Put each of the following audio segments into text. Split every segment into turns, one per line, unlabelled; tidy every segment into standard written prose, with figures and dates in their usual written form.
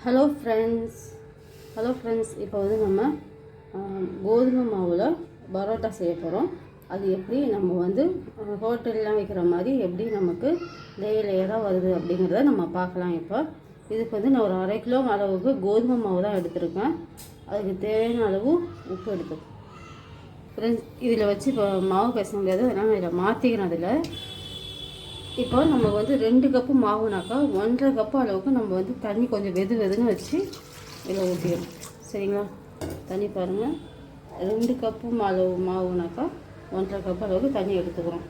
Hello friends இப்போ வந்து நம்ம கோதுமை மாவில் பரோட்டா செய்ய போகிறோம். அது எப்படி நம்ம வந்து ஹோட்டல்லாம் வைக்கிற மாதிரி எப்படி நமக்கு லேயராக வருது அப்படிங்கிறத நம்ம பார்க்கலாம். இப்போ இதுக்கு வந்து நான் ஒரு 1/2 கிலோ அளவுக்கு கோதுமை மாவு தான் எடுத்திருக்கேன். அதுக்கு தேவையான அளவு உப்பு எடுத்துக்கேன். ஃப்ரெண்ட்ஸ், இதில் வச்சு இப்போ மாவு பேச முடியாது, அதனால் இதில் மாற்றிக்கிறேன். அதில் இப்போ நம்ம வந்து 2 கப்பு மாவுனாக்கா 1.5 கப்பு அளவுக்கு நம்ம வந்து தண்ணி கொஞ்சம் வெதுன்னு வச்சு இதில் ஊற்றிடணும். சரிங்களா? தண்ணி பாருங்கள், 2 கப்பு மாவுனாக்கா 1.5 கப்பு அளவுக்கு தண்ணி எடுத்துக்கிறோம்.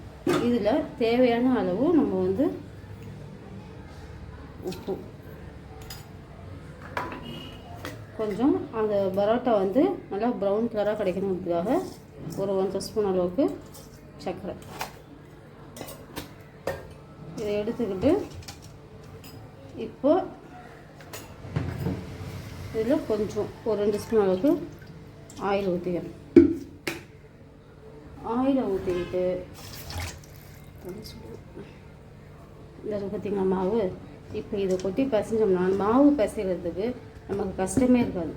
இதில் தேவையான அளவு நம்ம வந்து உப்பு, கொஞ்சம் அந்த பரோட்டா வந்து நல்லா ப்ரௌன் கலராக கிடைக்கணுன்றதுக்காக ஒரு 1 ஸ்பூன் அளவுக்கு சர்க்கரை இதை எடுத்துக்கிட்டு இப்போ இதில் கொஞ்சம் ஒரு 2 ஸ்பூன் அளவுக்கு ஆயில் ஊற்றிக்கணும். ஆயிலை ஊற்றிக்கிட்டு இந்த பார்த்திங்களா மாவு, இப்போ இதை கொட்டி பிசைஞ்சோம்னா மாவு பிசைகிறதுக்கு நமக்கு கஷ்டமே இருக்காது.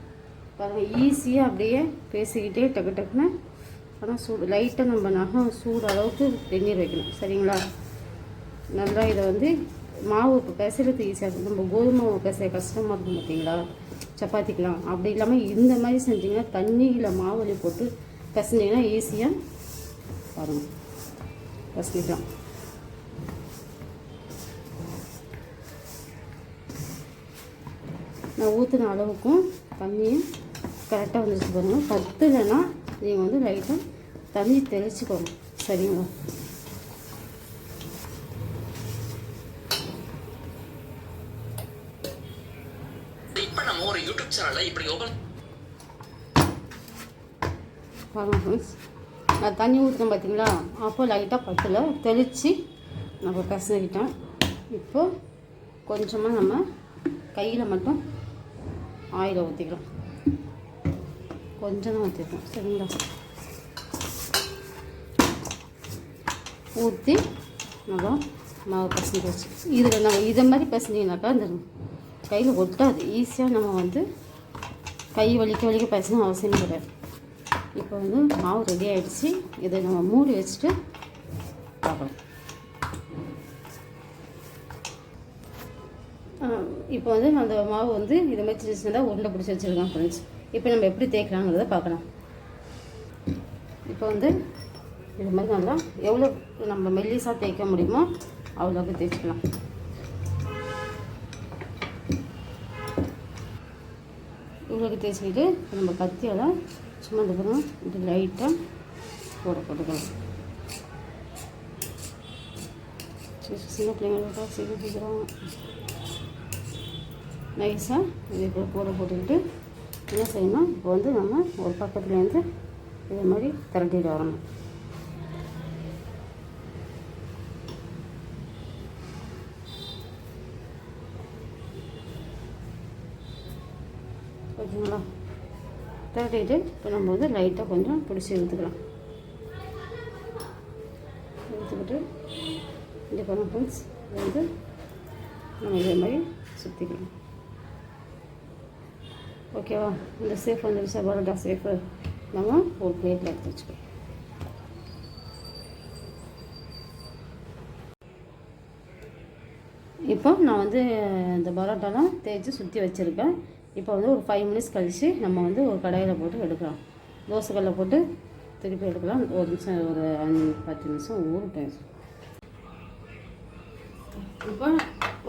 பாருங்கள், ஈஸியாக அப்படியே பேசிக்கிட்டே டக்குன்னு. ஆனால் சூடு லைட்டாக நம்ம நகம் சூடு அளவுக்கு வெந்நீர் வைக்கணும். சரிங்களா? நல்லா இதை வந்து மாவு இப்போ பிசைறது ஈஸியாக இருக்கும். நம்ம கோதுமை மாவு பிசைய கஷ்டமாக இருக்கும் பார்த்தீங்களா, சப்பாத்திக்கலாம். அப்படி இல்லாமல் இந்த மாதிரி செஞ்சிங்கன்னா தண்ணியில் மாவுளி போட்டு பிசைஞ்சிங்கன்னா ஈஸியாக பாருங்கள் பிசைக்கலாம். நான் ஊற்றின அளவுக்கும் தண்ணியும் கரெக்டாக வந்துச்சு பாருங்கள். பத்துலன்னா நீங்கள் வந்து லைட்டாக தண்ணி தெளிச்சுக்கோங்க. சரிங்களா?
ஒரு யூடியூப் சேனல்ல இப்படி
நான் தண்ணி ஊற்றுறேன் பார்த்தீங்களா, அப்போ லைட்டாக பத்தில் தெளித்து நம்ம பிசைஞ்சிக்கிட்டோம். இப்போ கொஞ்சமாக நம்ம கையில் மட்டும் ஆயிலை ஊற்றிக்கிறோம். கொஞ்சம் தான் ஊற்றிக்கிறோம். சரிங்களா? ஊற்றி நல்லா மாவு பிசைஞ்சு வச்சு இதில் நம்ம இதை மாதிரி பிசைஞ்சிங்கனாக்கா இந்த கையில் ஒட்டாது. ஈஸியாக நம்ம வந்து கை வலிக்க பிசைஞ்சு அவசியம் கிடையாது. இப்போ வந்து மாவு ரெடி ஆகிடுச்சு. இதை நம்ம மூடி வச்சுட்டு பார்க்கலாம். இப்போ வந்து அந்த மாவு வந்து இதை மாதிரி சின்ன சின்னதாக உருண்டை பிடிச்சி வச்சுருக்கேன் ஃப்ரெண்ட்ஸ். இப்போ நம்ம எப்படி தேய்க்கலாங்கிறத பார்க்கலாம். இப்போ வந்து இது மாதிரி நல்லா எவ்வளோ நம்ம மெல்லிசாக தேய்க்க முடியுமோ அவ்வளோக்கு தேய்ச்சிக்கலாம். இவ்வளோக்கு தேய்ச்சிக்கிட்டு நம்ம கத்தியால் சும்மா இந்த பக்கம் இது லைட்டாக போட்டுக்கலாம். சின்ன பிள்ளைங்களோட சீக்கிரம் நைஸாக இது போட்டுக்கிட்டு என்ன செய்யணும், இப்போ வந்து நம்ம ஒரு பக்கத்துலேருந்து இதே மாதிரி திரட்டிட்டு வரணும். ஓகேங்களா? திரட்டிட்டு இப்போ நம்ம வந்து லைட்டாக கொஞ்சம் பிடிச்சி எடுத்துக்கலாம். எடுத்துக்கிட்டு இந்த பண்ண ஃப்ரெண்ட்ஸ் வந்து நம்ம இதே மாதிரி சுற்றிக்கலாம். ஓகேவா? இந்த சேஃப் வந்துருச்சா பரோட்டா சேஃபு நம்ம ஒரு பிளேட்டில் எடுத்து வச்சுக்கலாம். இப்போ நான் வந்து இந்த பரோட்டாலாம் தேய்ச்சி சுற்றி வச்சுருக்கேன். இப்போ வந்து ஒரு 5 மினிட்ஸ் கழித்து நம்ம வந்து ஒரு கடாயில் போட்டு எடுக்கலாம். தோசைக்கல்லில் போட்டு திருப்பி எடுக்கலாம். ஒரு நிமிஷம், ஒரு 5-10 நிமிஷம் ஊறட்டும். இப்போ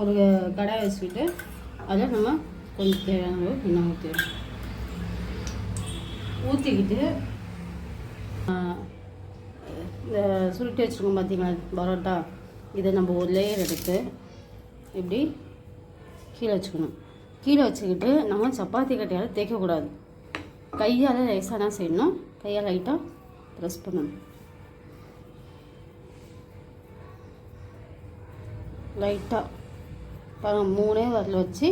ஒரு கடாயை வச்சுக்கிட்டு அதில் நம்ம கொஞ்சம் தேவையான அளவு எண்ணெய் ஊற்றிக்கிட்டு இந்த சுருட்டி வச்சுருக்கோம் பார்த்தீங்களா பரோட்டா, இதை நம்ம ஒரு லேயர் எடுத்து இப்படி கீழே வச்சுக்கணும். கீழே வச்சுக்கிட்டு நம்ம சப்பாத்தி கட்டையால் தேய்க்கக்கூடாது. கையால் லைஸாக தான் செய்யணும். கையால் லைட்டாக ப்ரெஸ் பண்ணணும். லைட்டாக பாருங்கள், 3 வரல வச்சு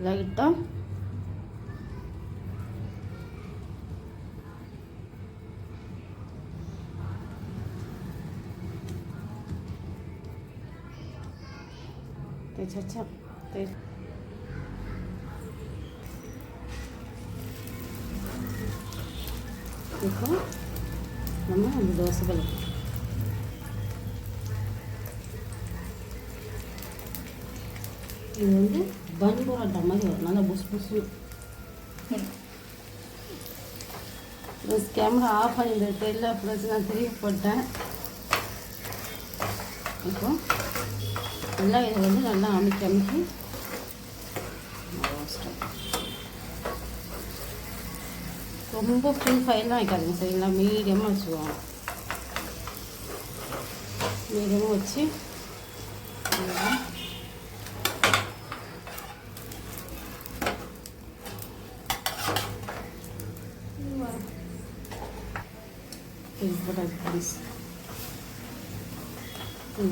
லைட்டாக தேய்ச்சாச்சா? இப்போ நம்ம அந்த தோசைகள் இது வந்து பன் பரோட்டா மாதிரி வரும், நல்லா புஸ் புஸ்ஸு. ப்ளஸ் கேமரா ஆஃப் பண்ணிட்டு தெரியல, ப்ளஸ் நான் திரும்பி போட்டேன். இப்போ நல்லா இதை வந்து நல்லா அமுக்கி ரொம்ப ஃபுல் ஃபயர்லாம் வைக்காதுங்க சரிங்களா, மீடியமாக வச்சுக்குவோம். மீடியமாக வச்சு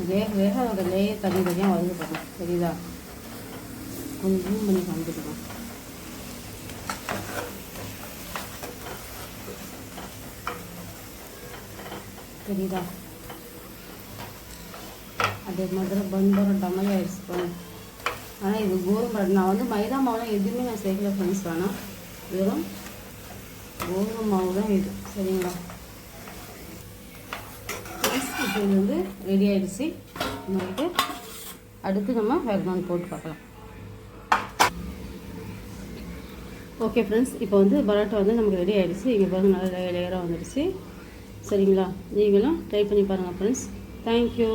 வேக வேக அதோட லேயர் தனி தனியாக வருது பாருங்க, சரிதா? கொஞ்சம் ஜூம் பண்ணி காமிச்சிருக்கோம். தெரியுதா? அதே மாதிரி பன் பரோட்டா மாதிரி ஆயிடுச்சு பாருங்க. ஆனால் இது கோதுமை, நான் வந்து மைதா மாவுலாம் எதுவுமே நான் சேர்க்கல ஃப்ரெண்ட்ஸ், வேணாம் வெறும் கோதுமை மாவு தான் இது, சரிங்களா? இப்போ இது வந்து ரெடி ஆகிடுச்சு. நம்மளுக்கு அடுத்து நம்ம வேகமான் போட்டு பார்க்கலாம். ஓகே ஃப்ரெண்ட்ஸ், இப்போ வந்து பரோட்டா வந்து நமக்கு ரெடி ஆகிடுச்சு. இங்கே பாருங்கள் நல்லா லேயராக வந்துடுச்சு, சரிங்களா? நீங்களும் ட்ரை பண்ணி பாருங்கள் ஃப்ரெண்ட்ஸ். தேங்க்யூ.